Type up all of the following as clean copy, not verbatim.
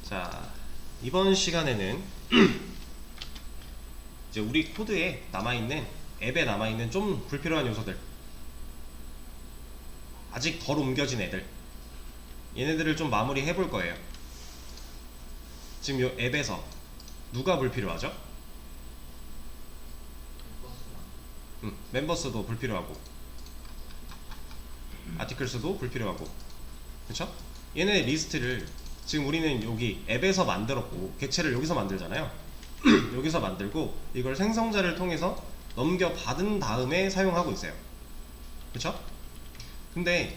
자, 이번 시간에는 이제 우리 코드에 남아있는 앱에 남아있는 좀 불필요한 요소들, 아직 덜 옮겨진 애들, 얘네들을 좀 마무리 해볼 거예요. 지금 이 앱에서 누가 불필요하죠? 멤버스도 불필요하고 아티클스도 불필요하고, 그쵸? 얘네 리스트를 지금 우리는 여기 앱에서 만들었고 객체를 여기서 만들잖아요. 여기서 만들고 이걸 생성자를 통해서 넘겨받은 다음에 사용하고 있어요. 그쵸? 근데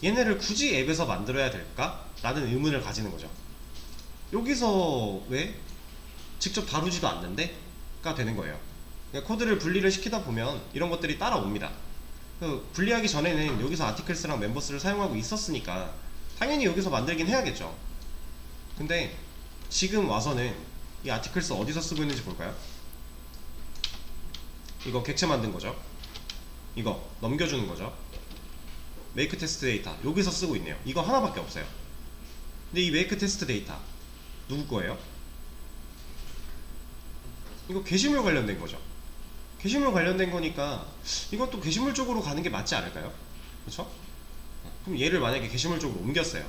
얘네를 굳이 앱에서 만들어야 될까? 라는 의문을 가지는 거죠. 여기서 왜 직접 다루지도 않는데? 가 되는 거예요. 그러니까 코드를 분리를 시키다 보면 이런 것들이 따라옵니다. 분리하기 전에는 여기서 아티클스랑 멤버스를 사용하고 있었으니까 당연히 여기서 만들긴 해야겠죠. 근데 지금 와서는 이 아티클스 어디서 쓰고 있는지 볼까요? 이거 객체 만든 거죠. 이거 넘겨주는 거죠. 메이크 테스트 데이터 여기서 쓰고 있네요. 이거 하나밖에 없어요. 근데 이 메이크 테스트 데이터 누구 거예요? 이거 게시물 관련된 거죠. 게시물 관련된 거니까 이것도 게시물 쪽으로 가는 게 맞지 않을까요? 그렇죠? 그럼 얘를 만약에 게시물 쪽으로 옮겼어요.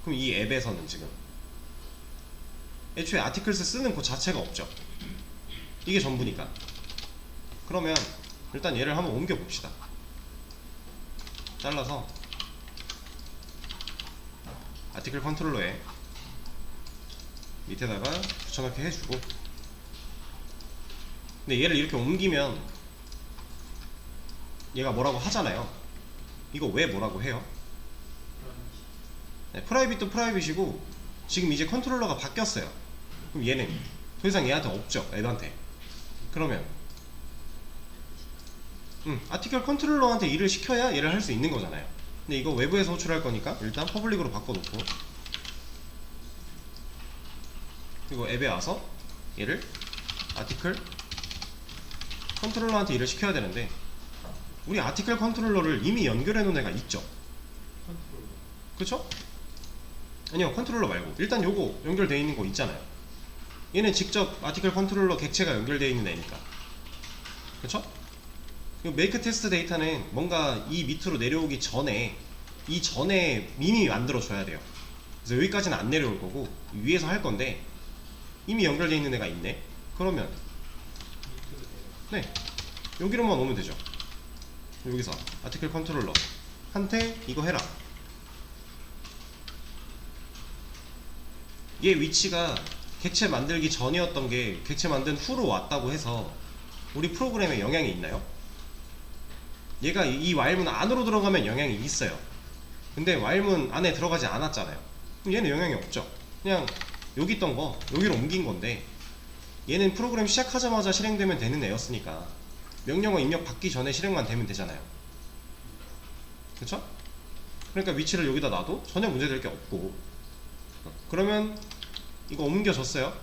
그럼 이 앱에서는 지금 애초에 아티클스 쓰는 그 자체가 없죠. 이게 전부니까. 그러면 일단 얘를 한번 옮겨 봅시다. 잘라서 아티클 컨트롤러에 밑에다가 붙여넣기 해주고, 근데 얘를 이렇게 옮기면 얘가 뭐라고 하잖아요. 이거 왜 뭐라고 해요? 네, 프라이빗도 프라이빗이고 지금 이제 컨트롤러가 바뀌었어요. 그럼 얘는 더 이상 얘한테 없죠. 앱한테. 그러면 아티클 컨트롤러한테 일을 시켜야 얘를 할 수 있는 거잖아요. 근데 이거 외부에서 호출할 거니까 일단 퍼블릭으로 바꿔놓고, 그리고 앱에 와서 얘를 아티클 컨트롤러한테 일을 시켜야 되는데 우리 아티클 컨트롤러를 이미 연결해 놓은 애가 있죠. 그쵸? 아니요, 컨트롤러 말고 일단 요거 연결되어 있는 거 있잖아요. 얘는 직접 아티클 컨트롤러 객체가 연결되어 있는 애니까. 그쵸? 메이크 테스트 데이터는 뭔가 이 밑으로 내려오기 전에 이미 만들어 줘야 돼요. 그래서 여기까지는 안 내려올 거고 위에서 할 건데 이미 연결되어 있는 애가 있네. 그러면 네, 여기로만 오면 되죠. 여기서 아티클 컨트롤러 한테 이거 해라. 얘 위치가 객체 만들기 전이었던 게 객체 만든 후로 왔다고 해서 우리 프로그램에 영향이 있나요? 얘가 이 while문 안으로 들어가면 영향이 있어요. 근데 while문 안에 들어가지 않았잖아요. 그럼 얘는 영향이 없죠. 그냥 여기 있던 거 여기로 옮긴 건데 얘는 프로그램 시작하자마자 실행되면 되는 애였으니까 명령어 입력 받기 전에 실행만 되면 되잖아요. 그쵸? 그러니까 위치를 여기다 놔도 전혀 문제될 게 없고, 그러면 이거 옮겨졌어요.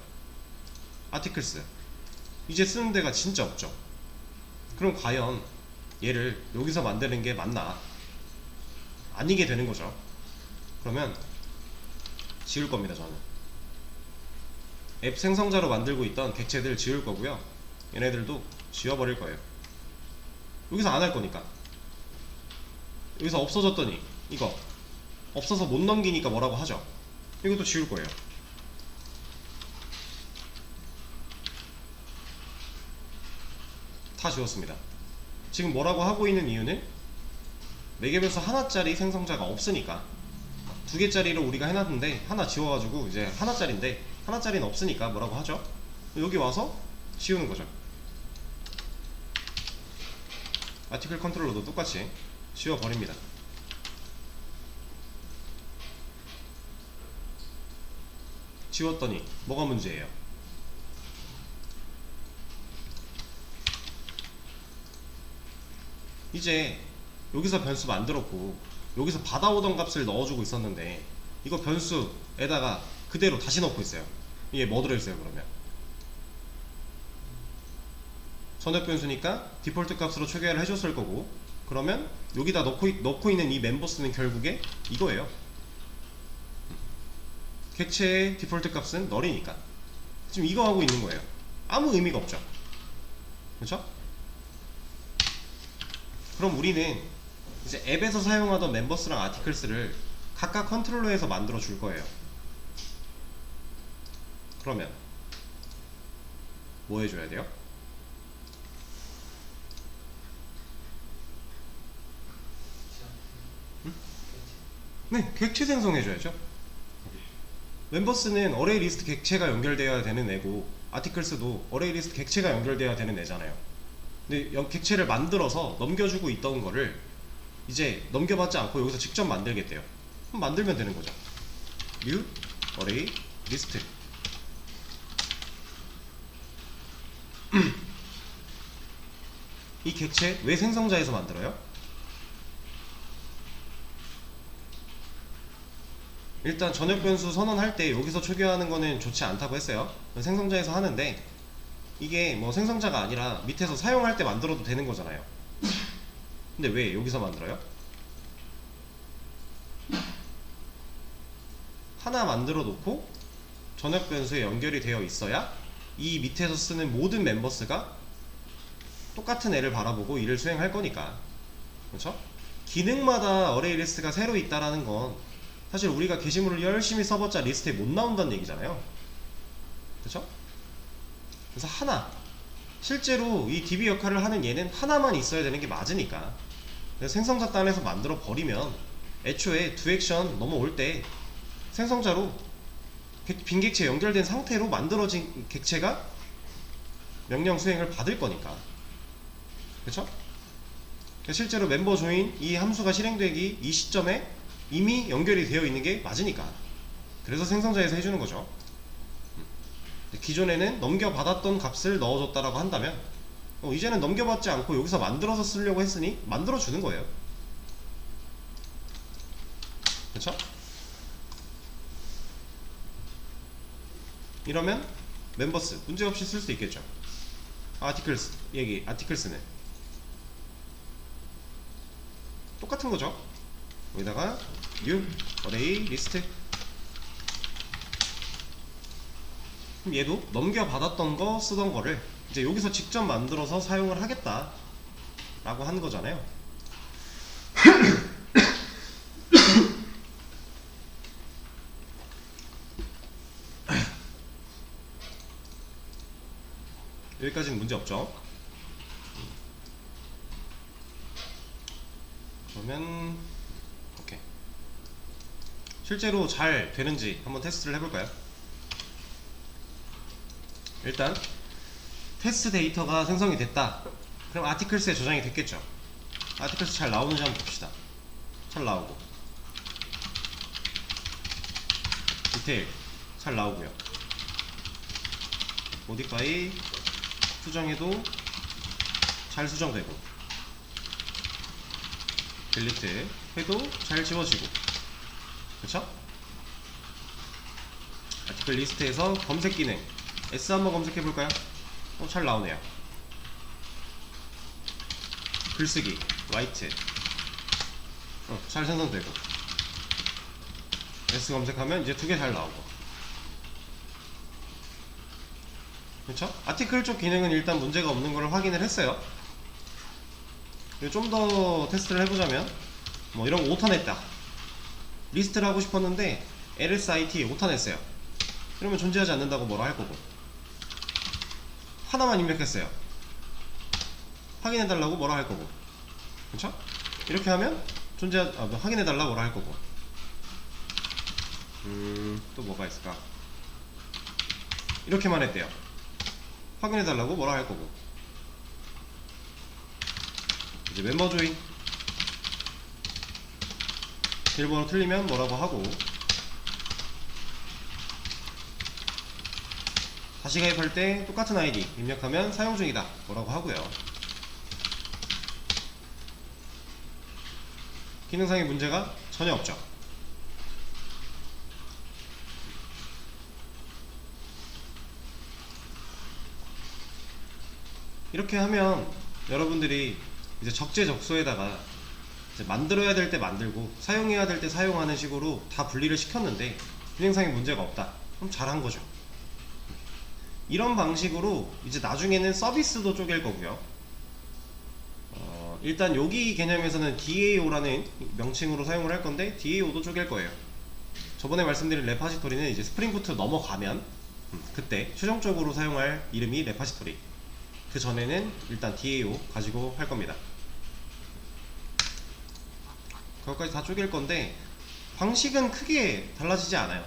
아티클스 이제 쓰는 데가 진짜 없죠. 그럼 과연 얘를 여기서 만드는 게 맞나? 아니게 되는 거죠. 그러면 지울 겁니다. 저는 앱 생성자로 만들고 있던 객체들 지울 거고요. 얘네들도 지워버릴 거예요. 여기서 안 할 거니까. 여기서 없어졌더니 이거 없어서 못 넘기니까 뭐라고 하죠. 이것도 지울 거예요. 다 지웠습니다. 지금 뭐라고 하고 있는 이유는 매개별수 하나짜리 생성자가 없으니까, 두 개짜리로 우리가 해놨는데 하나 지워가지고 이제 하나짜리인데 하나짜리는 없으니까 뭐라고 하죠. 여기 와서 지우는 거죠. 아티클 컨트롤러도 똑같이 지워버립니다. 지웠더니 뭐가 문제예요? 이제 여기서 변수 만들었고 여기서 받아오던 값을 넣어주고 있었는데 이거 변수에다가 그대로 다시 넣고 있어요. 이게 뭐 들어있어요? 그러면 선역 변수니까 디폴트 값으로 초기화를 해줬을 거고, 그러면 여기다 넣고 있는 이 멤버스는 결국에 이거예요. 객체의 디폴트 값은 널이니까 지금 이거 하고 있는 거예요. 아무 의미가 없죠. 그렇죠? 그럼 우리는 이제 앱에서 사용하던 멤버스랑 아티클스를 각각 컨트롤러에서 만들어 줄 거예요. 그러면 뭐 해줘야 돼요? 응? 네, 객체 생성해줘야죠. 멤버스는 어레이 리스트 객체가 연결되어야 되는 애고 아티클스도 어레이 리스트 객체가 연결되어야 되는 애잖아요. 근데 객체를 만들어서 넘겨주고 있던 거를 이제 넘겨받지 않고 여기서 직접 만들겠대요. 그럼 만들면 되는 거죠. new array list. 이 객체 왜 생성자에서 만들어요? 일단 전역 변수 선언할 때 여기서 초기화하는 거는 좋지 않다고 했어요. 생성자에서 하는데 이게 뭐 생성자가 아니라 밑에서 사용할 때 만들어도 되는 거잖아요. 근데 왜 여기서 만들어요? 하나 만들어 놓고 전역 변수에 연결이 되어 있어야 이 밑에서 쓰는 모든 멤버스가 똑같은 애를 바라보고 일을 수행할 거니까. 그렇죠? 기능마다 어레이 리스트가 새로 있다라는 건 사실 우리가 게시물을 열심히 써봤자 리스트에 못 나온다는 얘기잖아요. 그렇죠? 그래서 하나, 실제로 이 DB 역할을 하는 얘는 하나만 있어야 되는 게 맞으니까. 그래서 생성자 단에서 만들어 버리면 애초에 두 액션 넘어올 때 생성자로 빈객체 연결된 상태로 만들어진 객체가 명령 수행을 받을 거니까. 그쵸? 실제로 멤버 조인 이 함수가 실행되기 이 시점에 이미 연결이 되어 있는 게 맞으니까. 그래서 생성자에서 해주는 거죠. 기존에는 넘겨받았던 값을 넣어줬다라고 한다면 이제는 넘겨받지 않고 여기서 만들어서 쓰려고 했으니 만들어주는 거예요. 그쵸? 이러면 멤버스 문제없이 쓸 수 있겠죠. 아티클스 아티클스는 똑같은 거죠. 여기다가 new array list. 그럼 얘도 넘겨받았던 거 쓰던 거를 이제 여기서 직접 만들어서 사용을 하겠다 라고 하는 거잖아요. 여기까지는 문제 없죠. 그러면 오케이. 실제로 잘 되는지 한번 테스트를 해볼까요? 일단 테스트 데이터가 생성이 됐다. 그럼 아티클스에 저장이 됐겠죠. 아티클스 잘 나오는지 한번 봅시다. 잘 나오고 디테일 잘 나오고요. 모디파이 수정해도 잘 수정되고 딜리트 해도 잘 지워지고. 그쵸? 아티클 리스트에서 검색 기능 S 한번 검색해볼까요? 잘 나오네요. 글쓰기 라이트 잘 생성되고 S 검색하면 이제 두 개 잘 나오고. 그렇죠? 아티클 쪽 기능은 일단 문제가 없는 걸 확인을 했어요. 좀 더 테스트를 해보자면 뭐 이런 거 오타냈다. 리스트를 하고 싶었는데 lsit 오타냈어요. 이러면 존재하지 않는다고 뭐라 할 거고, 하나만 입력했어요. 확인해달라고 뭐라 할 거고. 그쵸? 이렇게 하면 확인해달라고 뭐라 할 거고. 또 뭐가 있을까? 이렇게만 했대요. 확인해달라고 뭐라 할 거고. 이제 멤버 조인 비밀번호 틀리면 뭐라고 하고, 다시 가입할 때 똑같은 아이디 입력하면 사용 중이다 뭐라고 하고요. 기능상의 문제가 전혀 없죠. 이렇게 하면 여러분들이 이제 적재적소에다가 이제 만들어야 될 때 만들고 사용해야 될 때 사용하는 식으로 다 분리를 시켰는데, 운행상에 문제가 없다. 그럼 잘한 거죠. 이런 방식으로 이제 나중에는 서비스도 쪼갤 거고요. 일단 여기 개념에서는 DAO라는 명칭으로 사용을 할 건데 DAO도 쪼갤 거예요. 저번에 말씀드린 레파지토리는 이제 스프링부트 넘어가면 그때 최종적으로 사용할 이름이 레파지토리. 그 전에는 일단 DAO 가지고 할 겁니다. 그것까지 다 쪼갤 건데 방식은 크게 달라지지 않아요.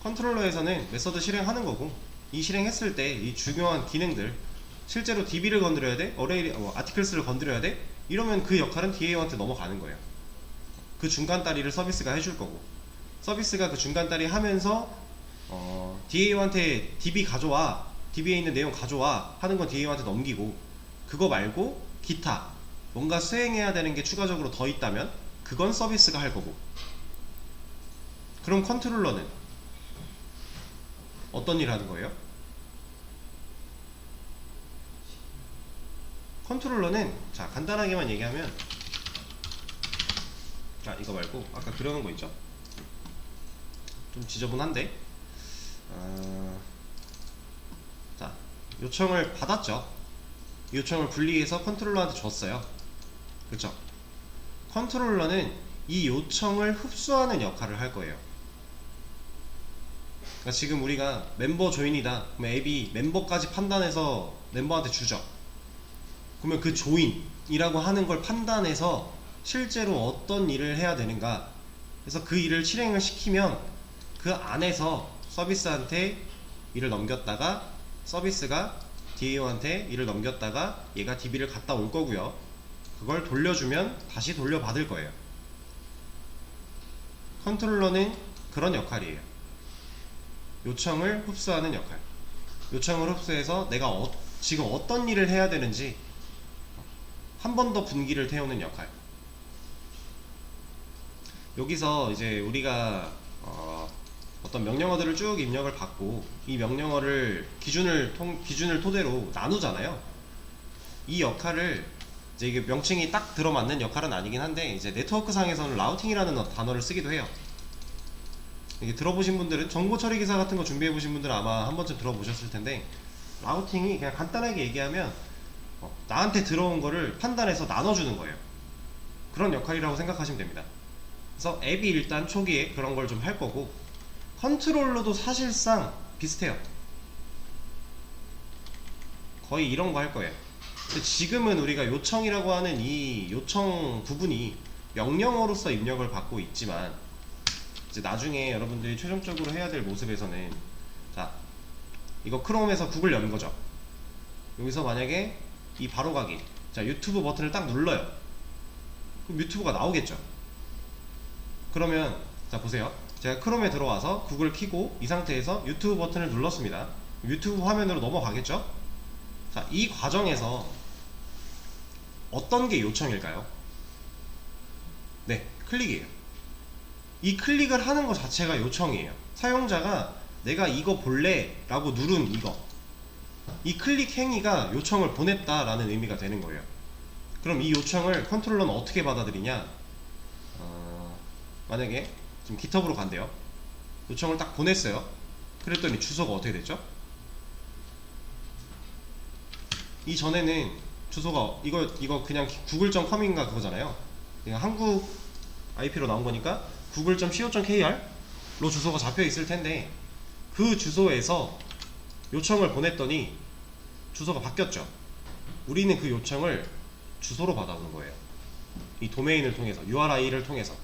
컨트롤러에서는 메서드 실행하는 거고, 이 실행했을 때 이 중요한 기능들, 실제로 DB를 건드려야 돼, 어레이, 아티클스를 건드려야 돼, 이러면 그 역할은 DAO한테 넘어가는 거예요. 그 중간 다리를 서비스가 해줄 거고, 서비스가 그 중간 다리 하면서 DAO한테 DB 가져와, DB에 있는 내용 가져와 하는 건 DAO한테 넘기고, 그거 말고 기타 뭔가 수행해야 되는 게 추가적으로 더 있다면 그건 서비스가 할 거고. 그럼 컨트롤러는 어떤 일을 하는 거예요? 컨트롤러는 자 간단하게만 얘기하면, 이거 말고 아까 그려놓은 거 있죠? 좀 지저분한데, 자 요청을 받았죠. 요청을 분리해서 컨트롤러한테 줬어요. 그렇죠? 컨트롤러는 이 요청을 흡수하는 역할을 할 거예요. 그러니까 지금 우리가 멤버 조인이다, 그럼 앱이 멤버까지 판단해서 멤버한테 주죠. 그러면 그 조인이라고 하는 걸 판단해서 실제로 어떤 일을 해야 되는가, 그래서 그 일을 실행을 시키면 그 안에서 서비스한테 일을 넘겼다가, 서비스가 DAO한테 일을 넘겼다가 얘가 DB를 갖다 올 거고요. 그걸 돌려주면 다시 돌려받을 거예요. 컨트롤러는 그런 역할이에요. 요청을 흡수하는 역할. 요청을 흡수해서 내가 지금 어떤 일을 해야 되는지 한 번 더 분기를 태우는 역할. 여기서 이제 우리가 어떤 명령어들을 쭉 입력을 받고, 이 명령어를 기준을 토대로 나누잖아요. 이 역할을 이제 이게 명칭이 딱 들어맞는 역할은 아니긴 한데, 이제 네트워크 상에서는 라우팅이라는 단어를 쓰기도 해요. 이게 들어보신 분들은, 정보 처리 기사 같은 거 준비해 보신 분들은 아마 한 번쯤 들어보셨을 텐데, 라우팅이 그냥 간단하게 얘기하면 나한테 들어온 거를 판단해서 나눠주는 거예요. 그런 역할이라고 생각하시면 됩니다. 그래서 앱이 일단 초기에 그런 걸 좀 할 거고, 컨트롤러도 사실상 비슷해요. 거의 이런 거 할 거예요. 근데 지금은 우리가 요청이라고 하는 이 요청 부분이 명령어로서 입력을 받고 있지만, 이제 나중에 여러분들이 최종적으로 해야 될 모습에서는, 자 이거 크롬에서 구글 연 거죠. 여기서 만약에 이 바로가기, 자 유튜브 버튼을 딱 눌러요. 그럼 유튜브가 나오겠죠. 그러면 자 보세요. 제가 크롬에 들어와서 구글 키고 이 상태에서 유튜브 버튼을 눌렀습니다. 유튜브 화면으로 넘어가겠죠. 자, 이 과정에서 어떤 게 요청일까요? 네, 클릭이에요. 이 클릭을 하는 것 자체가 요청이에요. 사용자가 내가 이거 볼래 라고 누른 이 클릭 행위가 요청을 보냈다 라는 의미가 되는 거예요. 그럼 이 요청을 컨트롤러는 어떻게 받아들이냐, 만약에 지금 GitHub으로 간대요. 요청을 딱 보냈어요. 그랬더니 주소가 어떻게 됐죠? 이전에는 주소가 이거 그냥 google.com인가 그거잖아요. 그냥 한국 IP로 나온 거니까 google.co.kr로 주소가 잡혀 있을 텐데, 그 주소에서 요청을 보냈더니 주소가 바뀌었죠. 우리는 그 요청을 주소로 받아오는 거예요. 이 도메인을 통해서, URI를 통해서.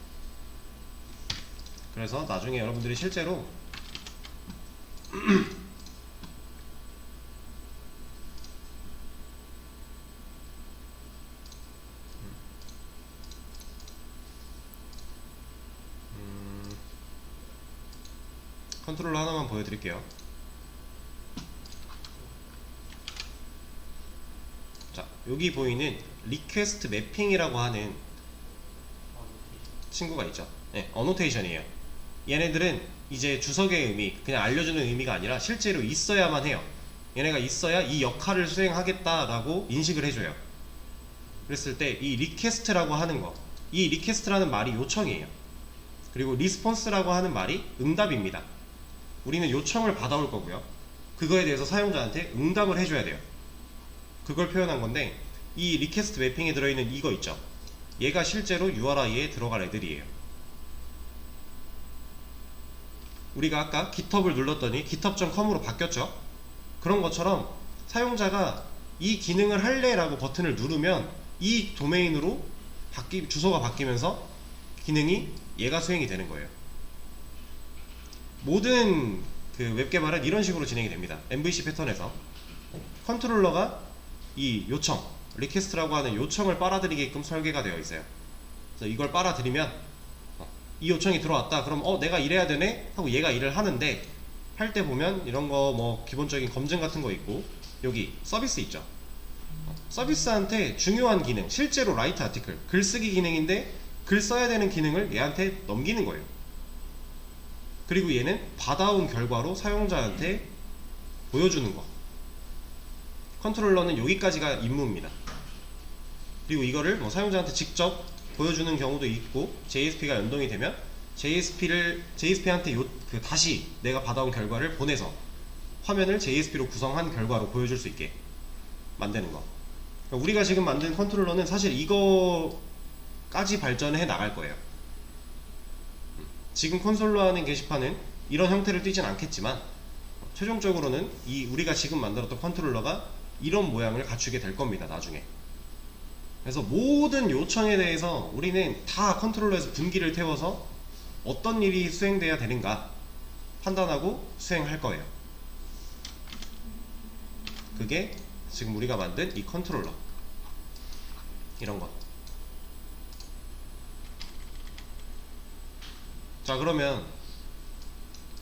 그래서 나중에 여러분들이 실제로 컨트롤러 하나만 보여드릴게요. 자, 여기 보이는 리퀘스트 매핑이라고 하는 친구가 있죠. 네, 어노테이션이에요. 얘네들은 이제 주석의 의미, 그냥 알려주는 의미가 아니라 실제로 있어야만 해요. 얘네가 있어야 이 역할을 수행하겠다라고 인식을 해줘요. 그랬을 때 이 리퀘스트라고 하는 거, 이 리퀘스트라는 말이 요청이에요. 그리고 리스폰스라고 하는 말이 응답입니다. 우리는 요청을 받아올 거고요. 그거에 대해서 사용자한테 응답을 해줘야 돼요. 그걸 표현한 건데, 이 리퀘스트 매핑에 들어있는 이거 있죠. 얘가 실제로 URI에 들어갈 애들이에요. 우리가 아까 GitHub을 눌렀더니 github.com으로 바뀌었죠. 그런 것처럼 사용자가 이 기능을 할래 라고 버튼을 누르면 이 도메인으로 주소가 바뀌면서 기능이 얘가 수행이 되는 거예요. 모든 그 웹 개발은 이런 식으로 진행이 됩니다. MVC 패턴에서 컨트롤러가 이 요청, 리퀘스트라고 하는 요청을 빨아들이게끔 설계가 되어 있어요. 그래서 이걸 빨아들이면 이 요청이 들어왔다. 그럼 내가 이래야 되네 하고 얘가 일을 하는데, 할 때 보면 이런 거 뭐 기본적인 검증 같은 거 있고, 여기 서비스 있죠. 서비스한테 중요한 기능, 실제로 라이트 아티클, 글쓰기 기능인데 글 써야 되는 기능을 얘한테 넘기는 거예요. 그리고 얘는 받아온 결과로 사용자한테 보여주는 거. 컨트롤러는 여기까지가 임무입니다. 그리고 이거를 뭐 사용자한테 직접 보여주는 경우도 있고, JSP가 연동이 되면 JSP한테 다시 내가 받아온 결과를 보내서 화면을 JSP로 구성한 결과로 보여줄 수 있게 만드는 거. 그러니까 우리가 지금 만든 컨트롤러는 사실 이거까지 발전해 나갈 거예요. 지금 콘솔로 하는 게시판은 이런 형태를 띠진 않겠지만, 최종적으로는 우리가 지금 만들었던 컨트롤러가 이런 모양을 갖추게 될 겁니다, 나중에. 그래서 모든 요청에 대해서 우리는 다 컨트롤러에서 분기를 태워서 어떤 일이 수행돼야 되는가 판단하고 수행할 거예요. 그게 지금 우리가 만든 이 컨트롤러, 이런 것. 자, 그러면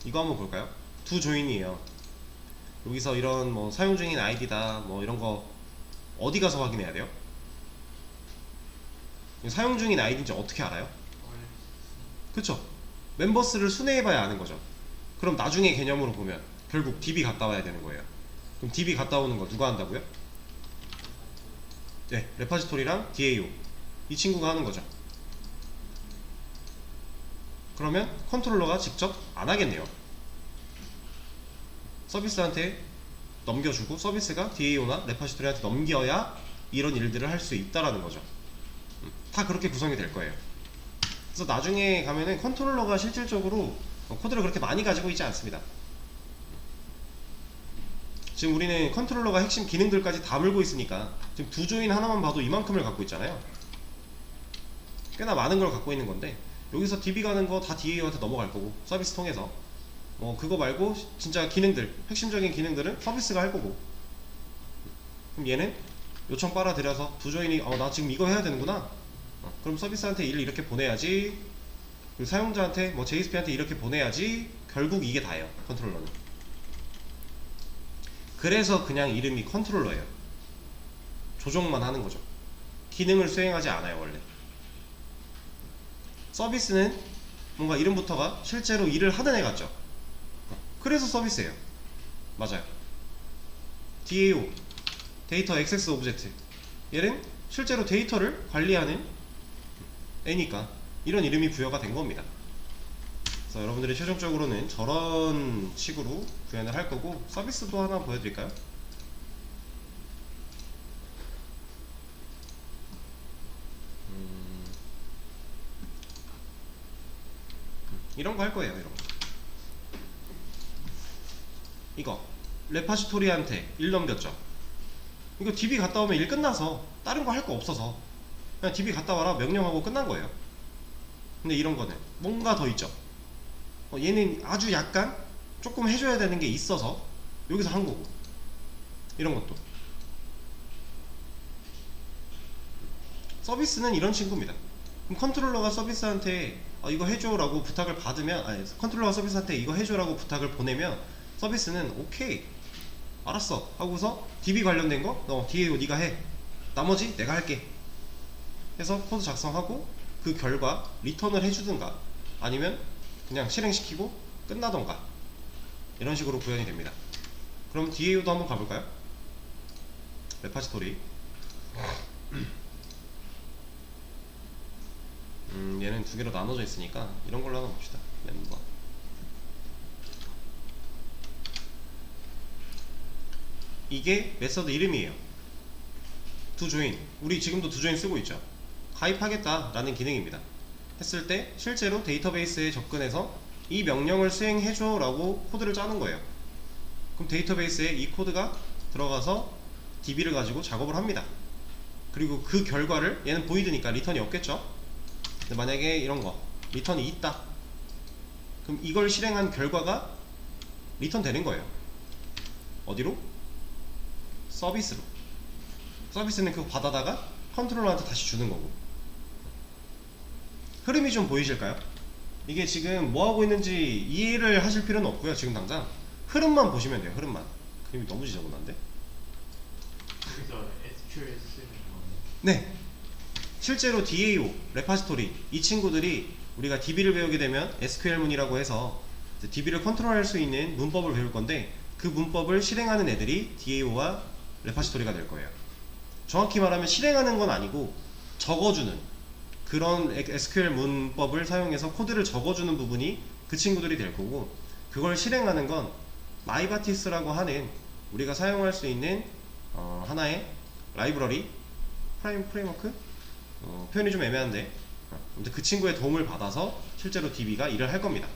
이거 한번 볼까요? 두 조인이에요. 여기서 이런 뭐 사용 중인 아이디다 뭐 이런 거 어디 가서 확인해야 돼요? 사용 중인 아이디인지 어떻게 알아요? 그쵸? 멤버스를 순회해봐야 아는 거죠. 그럼 나중에 개념으로 보면 결국 DB 갔다 와야 되는 거예요. 그럼 DB 갔다 오는 거 누가 한다고요? 네, 레파지토리랑 DAO 이 친구가 하는 거죠. 그러면 컨트롤러가 직접 안 하겠네요. 서비스한테 넘겨주고 서비스가 DAO나 레파지토리한테 넘겨야 이런 일들을 할 수 있다라는 거죠. 다 그렇게 구성이 될 거예요. 그래서 나중에 가면은 컨트롤러가 실질적으로 코드를 그렇게 많이 가지고 있지 않습니다. 지금 우리는 컨트롤러가 핵심 기능들까지 다 물고 있으니까 지금 두 조인 하나만 봐도 이만큼을 갖고 있잖아요. 꽤나 많은 걸 갖고 있는 건데, 여기서 DB 가는 거 다 DAO한테 넘어갈 거고, 서비스 통해서 그거 말고 진짜 기능들, 핵심적인 기능들은 서비스가 할 거고. 그럼 얘는 요청 빨아들여서 두 조인이 나 지금 이거 해야 되는구나, 그럼 서비스한테 일을 이렇게 보내야지, 그리고 사용자한테 뭐 JSP한테 이렇게 보내야지. 결국 이게 다예요, 컨트롤러는. 그래서 그냥 이름이 컨트롤러예요. 조종만 하는 거죠. 기능을 수행하지 않아요, 원래. 서비스는 뭔가 이름부터가 실제로 일을 하는 애 같죠. 그래서 서비스예요. 맞아요. DAO, 데이터 액세스 오브젝트, 얘는 실제로 데이터를 관리하는 애니까 이런 이름이 부여가 된 겁니다. 그래서 여러분들이 최종적으로는 저런 식으로 구현을 할 거고, 서비스도 하나 보여드릴까요? 이런 거 할 거예요. 이런 거. 이거 레파지토리한테 일 넘겼죠. 이거 DB 갔다 오면 일 끝나서 다른 거 할 거 없어서 그냥 DB 갔다 와라 명령하고 끝난 거예요. 근데 이런 거는 뭔가 더 있죠. 얘는 아주 약간 조금 해줘야 되는 게 있어서 여기서 한 거고, 이런 것도. 서비스는 이런 친구입니다. 그럼 컨트롤러가 서비스한테 이거 해줘 라고 부탁을 받으면, 컨트롤러가 서비스한테 이거 해줘 라고 부탁을 보내면 서비스는 오케이 알았어 하고서 DB 관련된 거 DAO 네가 해, 나머지 내가 할게 해서 코드 작성하고 그 결과 리턴을 해주든가 아니면 그냥 실행시키고 끝나던가, 이런 식으로 구현이 됩니다. 그럼 DAO도 한번 가볼까요? 레파지토리. 얘는 두 개로 나눠져 있으니까 이런 걸로 한번 봅시다. 멤버 이게 메서드 이름이에요. doJoin. 우리 지금도 doJoin 쓰고 있죠. 가입하겠다 라는 기능입니다. 했을 때 실제로 데이터베이스에 접근해서 이 명령을 수행해줘 라고 코드를 짜는 거예요. 그럼 데이터베이스에 이 코드가 들어가서 DB를 가지고 작업을 합니다. 그리고 그 결과를, 얘는 보이드니까 리턴이 없겠죠. 근데 만약에 이런 거 리턴이 있다, 그럼 이걸 실행한 결과가 리턴 되는 거예요. 어디로? 서비스로. 서비스는 그거 받아다가 컨트롤러한테 다시 주는 거고. 흐름이 좀 보이실까요? 이게 지금 뭐 하고 있는지 이해를 하실 필요는 없고요. 지금 당장 흐름만 보시면 돼요. 흐름만. 그림이 너무 지저분한데? 여기서 SQL 쓰는 거는 네, 실제로 DAO, 레파지토리, 이 친구들이 우리가 DB를 배우게 되면 SQL문이라고 해서 DB를 컨트롤할 수 있는 문법을 배울 건데, 그 문법을 실행하는 애들이 DAO와 레파지토리가 될 거예요. 정확히 말하면 실행하는 건 아니고 적어주는, 그런 SQL 문법을 사용해서 코드를 적어주는 부분이 그 친구들이 될 거고, 그걸 실행하는 건 마이바티스라고 하는 우리가 사용할 수 있는 하나의 라이브러리, 프레임워크? 표현이 좀 애매한데 아무튼 그 친구의 도움을 받아서 실제로 DB가 일을 할 겁니다.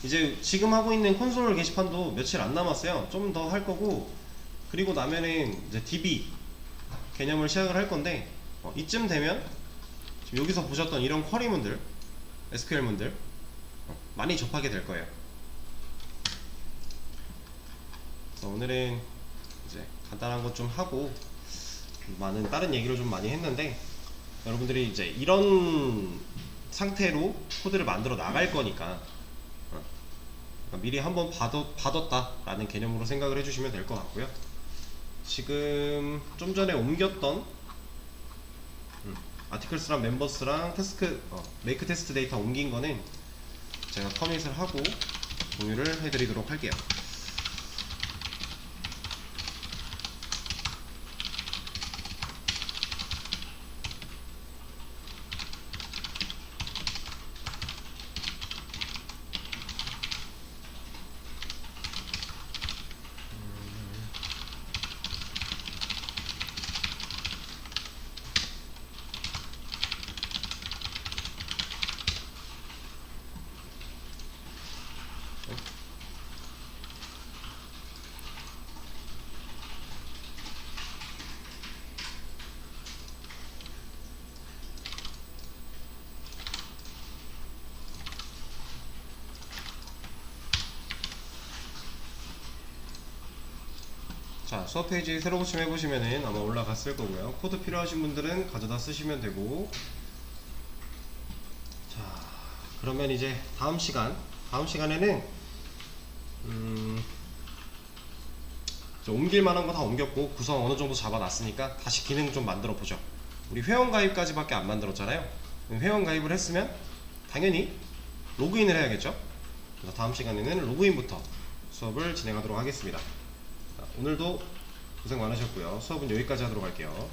이제 지금 하고 있는 콘솔 게시판도 며칠 안 남았어요. 좀 더 할 거고, 그리고 나면은 이제 DB 개념을 시작을 할 건데, 이쯤 되면 지금 여기서 보셨던 이런 쿼리문들, SQL문들 많이 접하게 될 거예요. 그래서 오늘은 이제 간단한 것 좀 하고 많은 다른 얘기를 좀 많이 했는데, 여러분들이 이제 이런 상태로 코드를 만들어 나갈 거니까 미리 한번 봐뒀다 라는 개념으로 생각을 해주시면 될 것 같고요. 지금 좀 전에 옮겼던 아티클스랑 멤버스랑 메이크 테스트 데이터 옮긴 거는 제가 커밋을 하고 공유를 해드리도록 할게요. 자, 수업 페이지 새로 고침해보시면은 아마 올라갔을 거고요. 코드 필요하신 분들은 가져다 쓰시면 되고, 자, 그러면 이제 다음 시간에는 이제 옮길 만한 거 다 옮겼고 구성 어느 정도 잡아놨으니까 다시 기능 좀 만들어 보죠. 우리 회원 가입까지밖에 안 만들었잖아요. 회원 가입을 했으면 당연히 로그인을 해야겠죠. 그래서 다음 시간에는 로그인부터 수업을 진행하도록 하겠습니다. 오늘도 고생 많으셨고요. 수업은 여기까지 하도록 할게요.